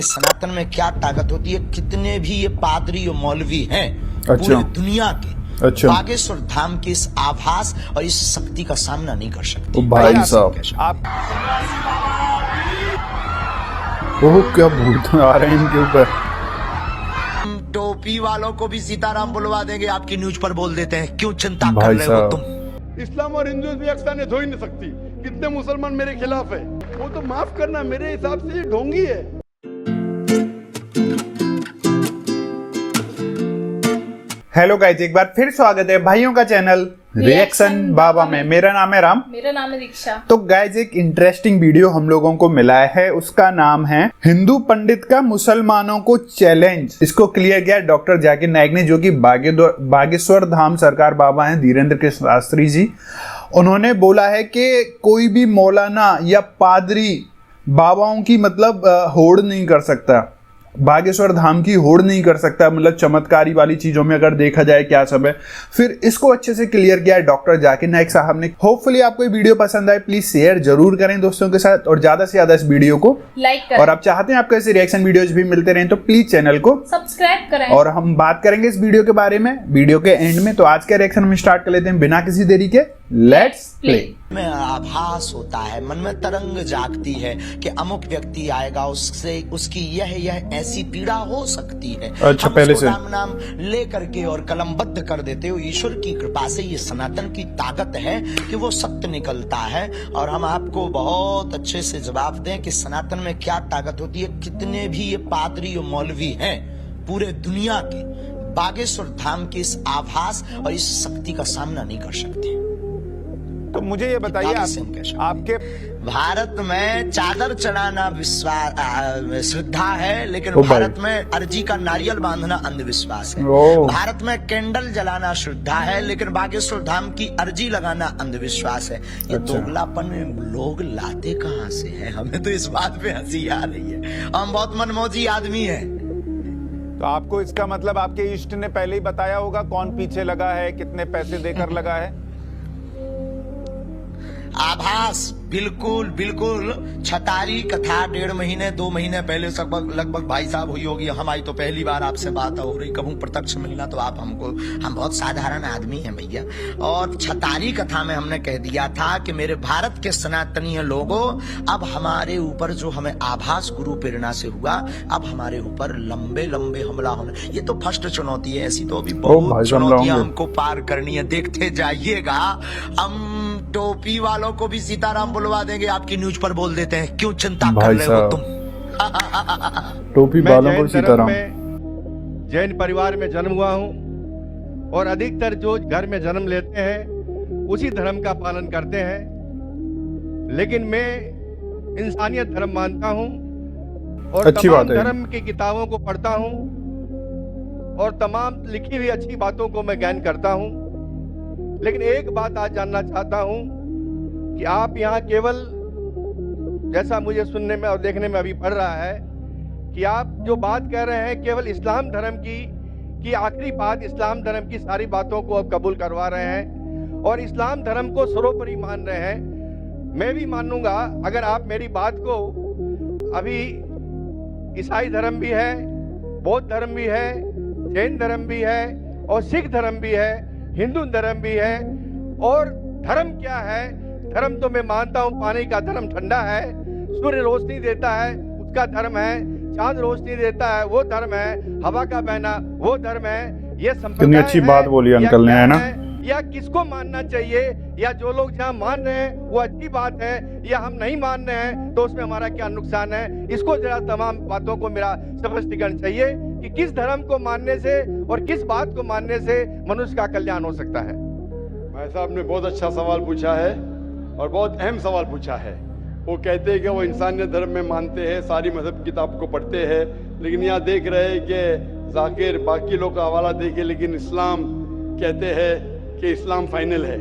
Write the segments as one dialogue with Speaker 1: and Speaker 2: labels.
Speaker 1: कि सनातन में क्या ताकत होती है। कितने भी ये पादरी और मौलवी हैं पूरी दुनिया के, बागेश्वर धाम के इस आभास और इस शक्ति का सामना नहीं कर सकते।
Speaker 2: भाई साहब आप ओह क्या भूत आ रहे हैं इनके ऊपर।
Speaker 1: टोपी वालों को भी सीताराम बुलवा देंगे, आपकी न्यूज पर बोल देते हैं। क्यों चिंता कर रहे हो तुम?
Speaker 3: इस्लाम और हिंदू भी यकसानियत हो ही नहीं सकती। कितने मुसलमान मेरे खिलाफ है, वो तो माफ करना, मेरे हिसाब से ये ढोंगी है।
Speaker 2: हेलो गाइस, एक बार फिर स्वागत है भाइयों का चैनल रिएक्शन बाबा में। मेरा नाम है राम,
Speaker 4: मेरा नाम है दीक्षा।
Speaker 2: तो गाइस एक इंटरेस्टिंग वीडियो हम लोगों को मिला है, उसका नाम है हिंदू पंडित का मुसलमानों को चैलेंज। इसको क्लियर किया डॉक्टर जाकिर नाइक ने, जो कि बागेश्वर धाम सरकार बाबा हैं धीरेन्द्र के शास्त्री जी। उन्होंने बोला है कि कोई भी मौलाना या पादरी बाबाओं की मतलब होड़ नहीं कर सकता, बागेश्वर धाम की होड़ नहीं कर सकता, मतलब चमत्कारी वाली चीजों में अगर देखा जाए क्या सब है। फिर इसको अच्छे से क्लियर किया है डॉक्टर जाकिर नाइक साहब ने। होपफुली आपको ये वीडियो पसंद आए, प्लीज शेयर जरूर करें दोस्तों के साथ और ज्यादा से ज्यादा इस वीडियो को
Speaker 4: लाइक करें।
Speaker 2: और आप चाहते हैं आपको ऐसे रिएक्शन वीडियोज भी मिलते रहें तो प्लीज चैनल को
Speaker 4: सब्सक्राइब करें।
Speaker 2: और हम बात करेंगे इस वीडियो के बारे में वीडियो के एंड में। तो आज का रिएक्शन हम स्टार्ट कर लेते हैं बिना किसी देरी के। Let's play.
Speaker 1: में आभास होता है, मन में तरंग जागती है कि अमुक व्यक्ति आएगा, उससे उसकी यह ऐसी पीड़ा हो सकती है।
Speaker 2: अच्छा, पहले से
Speaker 1: नाम ले करके और कलमबद्ध कर देते हो। ईश्वर की कृपा से ये सनातन की ताकत है कि वो सत्य निकलता है। और हम आपको बहुत अच्छे से जवाब दें कि सनातन में क्या ताकत होती है। कितने भी ये पादरी और मौलवी हैं पूरे दुनिया के, बागेश्वर धाम के इस आभास और इस शक्ति का सामना नहीं कर सकते।
Speaker 5: तो मुझे ये बताइए, आपके
Speaker 1: भारत में चादर चढ़ाना विश्वास श्रद्धा है, लेकिन भारत में अर्जी का नारियल बांधना अंधविश्वास है। भारत में कैंडल जलाना श्रद्धा है, लेकिन बागेश्वर धाम की अर्जी लगाना अंधविश्वास है। ये दोगलापन लोग लाते कहाँ से हैं? हमें तो इस बात पे हंसी आ रही है। हम बहुत मनमौजी आदमी है।
Speaker 5: तो आपको इसका मतलब आपके इष्ट ने पहले ही बताया होगा कौन पीछे लगा है, कितने पैसे देकर लगा है?
Speaker 1: आभास बिल्कुल बिल्कुल छतारी कथा 1.5 महीने 2 महीने पहले लगभग भाई साहब हुई होगी। हमारी तो पहली बार आपसे बात हो रही, कभी प्रत्यक्ष मिलना तो आप हम बहुत साधारण आदमी हैं भैया। और छतारी कथा में हमने कह दिया था कि मेरे भारत के सनातनीय लोगों, अब हमारे ऊपर जो हमें आभास गुरु प्रेरणा से हुआ, अब हमारे ऊपर लंबे लंबे हमला होने। ये तो फर्स्ट चुनौती है, ऐसी तो अभी बहुत चुनौतियां हमको पार करनी है। देखते जाइएगा, हम टोपी वालों को भी सीताराम बुलवा देंगे, आपकी न्यूज पर बोल देते हैं। क्यों चिंता कर रहे हो तुम?
Speaker 2: टोपी वालों को सीताराम।
Speaker 3: जैन परिवार में जन्म हुआ हूँ और अधिकतर जो घर में जन्म लेते हैं उसी धर्म का पालन करते हैं, लेकिन मैं इंसानियत धर्म मानता हूँ और तमाम धर्म की किताबों को पढ़ता हूँ और तमाम लिखी हुई अच्छी बातों को मैं ज्ञान करता हूँ। लेकिन एक बात आज जानना चाहता हूं कि आप यहाँ केवल, जैसा मुझे सुनने में और देखने में अभी पड़ रहा है, कि आप जो बात कह रहे हैं केवल इस्लाम धर्म की आखिरी बात, इस्लाम धर्म की सारी बातों को आप कबूल करवा रहे हैं और इस्लाम धर्म को सर्वोपरि मान रहे हैं। मैं भी मानूंगा अगर आप मेरी बात को, अभी ईसाई धर्म भी है, बौद्ध धर्म भी है, जैन धर्म भी है और सिख धर्म भी है, हिंदू धर्म भी है। और धर्म क्या है? धर्म तो मैं मानता हूँ पानी का धर्म ठंडा है, सूर्य रोशनी देता है उसका धर्म है, चांद रोशनी देता है वो धर्म है, हवा का बहना वो धर्म है। ये संप्रदाय
Speaker 2: अच्छी बात बोली अंकल ने, है ना?
Speaker 3: या किसको मानना चाहिए, या जो लोग जहाँ मान रहे हैं वो अच्छी बात है, या हम नहीं मान रहे हैं तो उसमें हमारा क्या नुकसान है? इसको जरा तमाम बातों को मेरा स्पष्टीकरण चाहिए कि किस धर्म को मानने से और किस बात को मानने से मनुष्य का कल्याण हो सकता है।
Speaker 6: भाई साहब ने बहुत अच्छा सवाल पूछा है और बहुत अहम सवाल पूछा है। वो कहते हैं कि वो इंसानियत धर्म में मानते हैं, सारी मजहब किताब को पढ़ते हैं, लेकिन यहाँ देख रहे हैं कि जाकिर बाकी लोग का हवाला देके, लेकिन इस्लाम कहते हैं कि इस्लाम फाइनल है,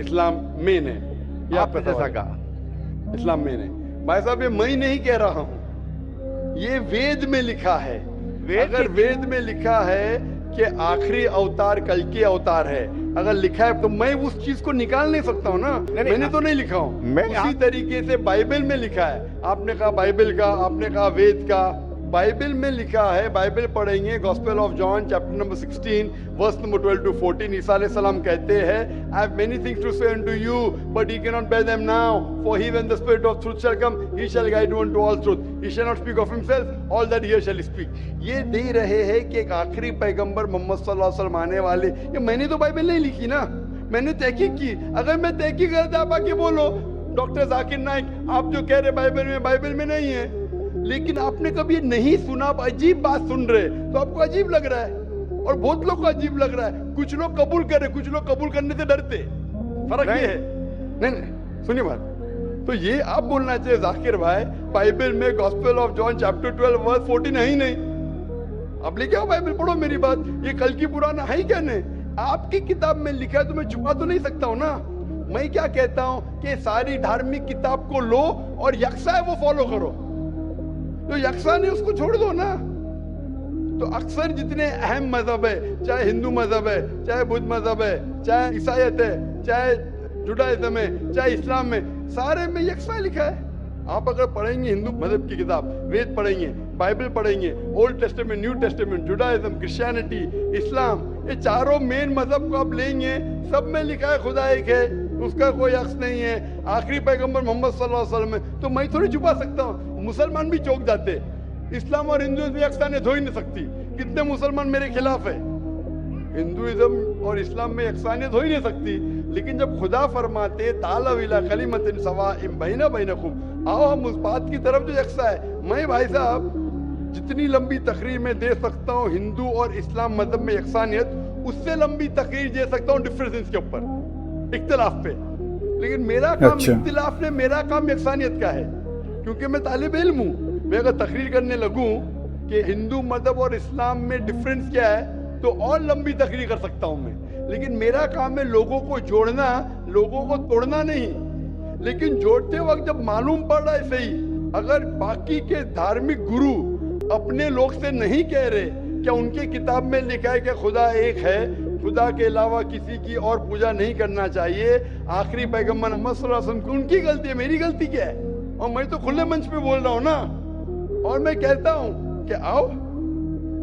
Speaker 6: इस्लाम मेन है। ये आप जैसा कहा इस्लाम मेन है। भाई साहब ये मैं नहीं कह रहा हूँ, ये वेद में लिखा है। अगर वेद में लिखा है कि आखिरी अवतार कल के अवतार है, अगर लिखा है तो मैं उस चीज को निकाल नहीं सकता हूँ ना। मैंने तो नहीं लिखा हूँ, उसी तरीके से बाइबल में लिखा है। आपने कहा बाइबल का, आपने कहा वेद का, बाइबल में लिखा है, बाइबल पढ़ेंगे, gospel of John chapter number 16 verse number 12 to 14, Isa अलैहि सलाम कहते हैं, I have many things to say unto you, but ye cannot bear them now, for he when the spirit of truth shall come, he shall guide you unto all truth, he shall not speak of himself, all that he shall speak। ये दे रहे हैं कि एक आखिरी पैगंबर मोहम्मद सल्लल्लाहु अलैहि वसल्लम आने वाले। ये मैंने तो बाइबल नहीं लिखी ना, मैंने तहकीक की। अगर मैं तहकीक करता आप आके बोलो डॉक्टर जाकिर नाइक आप जो कह रहे बाइबल में नहीं है, लेकिन आपने कभी नहीं सुना, आप अजीब बात सुन रहे तो आपको अजीब लग रहा है, और बहुत लोग को अजीब लग रहा है। कुछ लोग कबूल कर रहे, कुछ लोग कबूल करने से डरते, फर्क ये है। नहीं सुनिए बात, तो ये आप बोलना चाहिए जाकिर भाई, बाइबल में gospel of John chapter 12 verse 14 है ही नहीं। आप लेके आओ बाइबल, पढ़ो मेरी बात। ये कल की पुराना है ही क्या नहीं? आपकी किताब में लिखा है तो मैं छुपा तो नहीं सकता हूं ना। मैं क्या कहता हूं कि सारी धार्मिक किताब को लो और यकसा है वो फॉलो करो, तो यकसा नहीं उसको छोड़ दो ना। तो अक्सर जितने अहम मजहब है, चाहे हिंदू मजहब है, चाहे बुद्ध मजहब है, चाहे ईसाईयत है, चाहे जुडाइज्म है, चाहे इस्लाम में, सारे में यकसा लिखा है। आप अगर पढ़ेंगे हिंदू मजहब की किताब, वेद पढ़ेंगे, बाइबल पढ़ेंगे, old testament, new testament, Judaism, Christianity, इस्लाम, ये चारों मेन मजहब को आप लेंगे, सब में लिखा है खुदा एक है, उसका कोई अक्स नहीं है, आखिरी पैगंबर मोहम्मद सल्लल्लाहु अलैहि वसल्लम है। तो मैं थोड़ी छुपा सकता हूँ, मुसलमान भी चौंक जाते। इस्लाम और हिंदुइज्म में यकसानियत हो ही नहीं सकती। कितने मुसलमान मेरे खिलाफ है, हिंदुइज्म और इस्लाम में यकसानियत हो ही नहीं सकती। लेकिन जब खुदा फरमाते ताला इला कलिमतिन सवाइम बैना बैनकुम, आओ हम उस बात की तरफ जो यकसा है। मैं भाई साहब जितनी लंबी तकरीर में दे सकता हूँ हिंदू और इस्लाम मजहब में यकसानियत, उससे लंबी तकरीर दे सकता हूँ डिफरेंसेस के ऊपर, इख्तिलाफ पे। लेकिन मेरा काम इख्तिलाफ ने, मेरा काम यकसानियत का है, क्योंकि मैं तालिब इल्म हूँ। मैं अगर तकरीर करने लगूं कि हिंदू मजहब और इस्लाम में डिफरेंस क्या है, तो और लंबी तकरीर कर सकता हूं मैं। लेकिन मेरा काम है लोगों को जोड़ना, लोगों को तोड़ना नहीं। लेकिन जोड़ते वक्त जब मालूम पड़ रहा है सही, अगर बाकी के धार्मिक गुरु अपने लोग से नहीं कह रहे, क्या उनके किताब में लिखा है कि खुदा एक है, खुदा के अलावा किसी की और पूजा नहीं करना चाहिए, आखिरी पैगंबर मोहम्मद सल्लल्लाहु अलैहि वसल्लम की, उनकी गलती है, मेरी गलती क्या है? और मैं तो खुले मंच पे बोल रहा हूँ ना, और मैं कहता हूँ कि आओ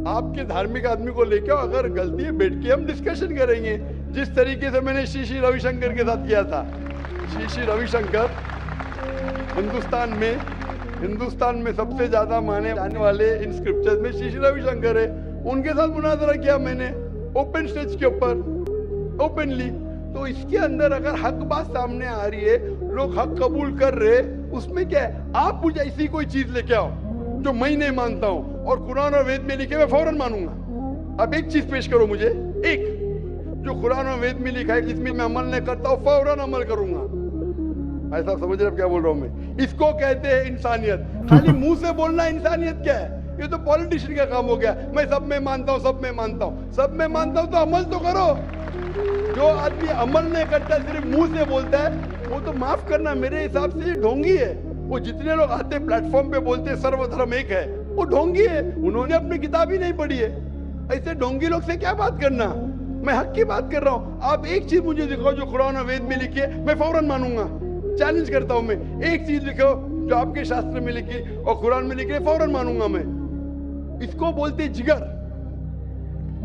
Speaker 6: आपके धार्मिक आदमी को लेकर, अगर गलती है बैठ के हम डिस्कशन करेंगे, जिस तरीके से मैंने श्री रविशंकर के साथ किया था। श्री रविशंकर हिंदुस्तान में सबसे ज्यादा माने जाने वाले इन स्क्रिप्चर्स में श्री रविशंकर है। उनके साथ मुनाजरा किया मैंने ओपन स्टेज के ऊपर, ओपनली। तो इसके अंदर अगर हक बात सामने आ रही है, लोग हक कबूल कर रहे, उसमें क्या है? आप मुझे ऐसी कोई चीज लेके आओ जो मैं नहीं मानता हूं और कुरान और वेद में लिखे मैं फौरन मानूंगा। अब एक चीज पेश करो मुझे, एक जो कुरान और वेद में लिखा है जिसमें मैं अमल नहीं करता हूं, फौरन अमल करूंगा। ऐसा समझ रहे क्या बोल रहा हूं मैं? इसको कहते हैं इंसानियत। खाली मुंह से बोलना इंसानियत क्या है? ये तो पॉलिटिशियन का काम हो गया। मैं सब में मानता हूँ, सब में मानता हूँ, सब में मानता हूँ, तो अमल तो करो। जो आदमी अमल नहीं करता, सिर्फ मुंह से बोलता है, वो तो माफ करना मेरे हिसाब से ढोंगी है। वो जितने लोग आते प्लेटफॉर्म पे बोलते सर्वधर्म एक है, वो ढोंगी है, उन्होंने अपनी किताब ही नहीं पढ़ी है। ऐसे ढोंगी लोग से क्या बात करना? मैं हक की बात कर रहा हूँ। आप एक चीज मुझे दिखाओ जो कुरान और वेद में लिखी है, मैं फौरन मानूंगा। चैलेंज करता हूँ मैं, एक चीज लिखो जो आपके शास्त्र में लिखी और कुरान में लिखी है, फौरन मानूंगा मैं। इसको बोलते जिगर।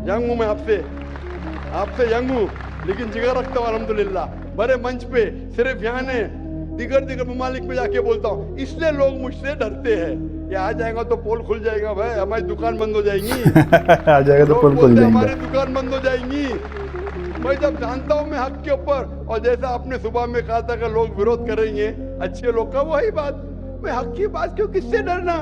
Speaker 6: यंग हूं मैं आपसे यंग हूं, लेकिन जिगर रखता हूं अल्हम्दुलिल्लाह। बड़े मंच पे सिर्फ यहाँ ने दिगर ममालिक में जाके बोलता हूँ, इसलिए लोग मुझसे डरते हैं। ये आ जाएगा तो पोल खुल जाएगा भाई, हमारी दुकान बंद हो जाएगी।
Speaker 2: आ जाएगा तो पोल खुल जाएगा,
Speaker 6: हमारी दुकान बंद हो जाएंगी। मैं जब जानता हूँ मैं हक के ऊपर, और जैसा आपने सुबह में कहा था कि लोग विरोध करेंगे अच्छे लोग का, वही बात। मैं हक की बात क्यों, किससे डरना?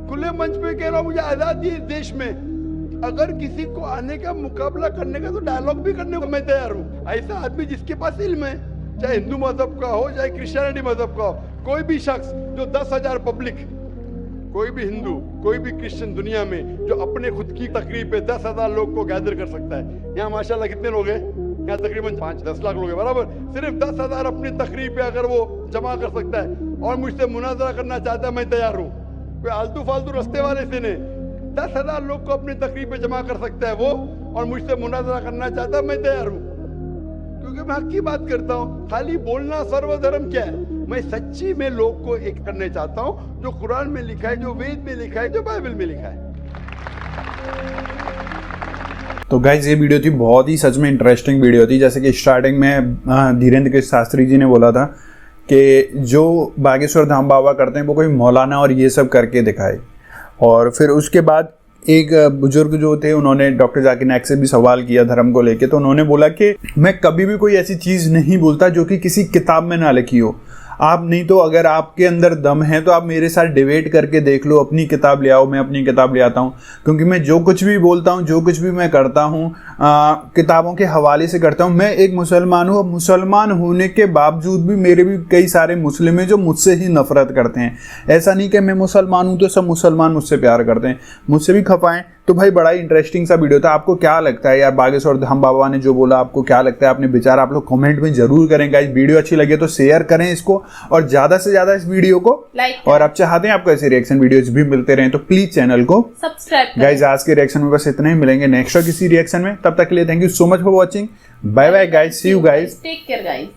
Speaker 6: खुले मंच पे कह रहा हूँ, मुझे आजादी है इस देश में। अगर किसी को आने का मुकाबला करने का, तो डायलॉग भी करने को मैं तैयार हूँ। ऐसा आदमी जिसके पास इल्म है, चाहे हिंदू मजहब का हो, चाहे क्रिश्चियनिटी मजहब का हो, कोई भी शख्स जो 10,000 पब्लिक, कोई भी हिंदू, कोई भी क्रिश्चियन दुनिया में जो अपने खुद की तकरीब पे 10,000 लोग को गैदर कर सकता है। यहाँ माशाल्लाह कितने लोग हैं? यहाँ तकरीबन 5-10 लाख लोग हैं बराबर। सिर्फ 10,000 अपनी तकरीब पे अगर वो जमा कर सकता है और मुझसे मुनाजरा करना चाहता है, मैं तैयार हूँ। कोई आलतू फालतू रस्ते वाले से नहीं, 10,000 लोग को अपनी तकरीब पे जमा कर सकता है वो, और मुझसे मुनाजरा करना चाहता है, मैं तैयार हूँ। क्योंकि मैं हक की बात करता हूँ। खाली बोलना सर्वधर्म क्या है? मैं सच्ची में लोग को एक करने चाहता हूं, जो कुरान में लिखा है, जो वेद में लिखा है, जो बाइबल में लिखा है।
Speaker 2: तो गाइज ये वीडियो थी बहुत ही सच में इंटरेस्टिंग वीडियो थी। जैसे कि स्टार्टिंग में धीरेन्द्र कृष्ण शास्त्री जी ने बोला था कि जो बागेश्वर धाम बाबा करते हैं वो कोई मौलाना और ये सब करके दिखाए। और फिर उसके बाद एक बुजुर्ग जो थे उन्होंने डॉक्टर जाकिर नाइक से भी सवाल किया धर्म को लेके, तो उन्होंने बोला कि मैं कभी भी कोई ऐसी चीज़ नहीं बोलता जो कि किसी किताब में ना लिखी हो। आप नहीं तो अगर आपके अंदर दम है तो आप मेरे साथ डिबेट करके देख लो, अपनी किताब ले आओ, मैं अपनी किताब ले आता हूँ। क्योंकि मैं जो कुछ भी बोलता हूँ, जो कुछ भी मैं करता हूँ किताबों के हवाले से करता हूँ। मैं एक मुसलमान हूँ, मुसलमान होने के बावजूद भी मेरे भी कई सारे मुस्लिम हैं जो मुझसे ही नफरत करते हैं। ऐसा नहीं कि मैं मुसलमान हूँ तो सब मुसलमान मुझसे प्यार करते हैं, मुझसे भी खपाएं। तो भाई बड़ा ही इंटरेस्टिंग सा वीडियो था। आपको क्या लगता है यार बागेश्वर धाम बाबा ने जो बोला, आपको क्या लगता है? अपने विचार आप लोग कमेंट में जरूर करें गाइस। वीडियो अच्छी लगे तो शेयर करें इसको और ज्यादा से ज्यादा इस वीडियो को लाइक। और आप चाहते हैं आपको ऐसे रिएक्शन वीडियोस भी मिलते रहें तो प्लीज चैनल को सब्सक्राइब करें। गाइस आज के रिएक्शन में बस इतना ही, मिलेंगे नेक्स्ट किसी रिएक्शन में। तब तक के लिए thank you so much for watching. Bye bye guys, see you guys,
Speaker 4: take care guys.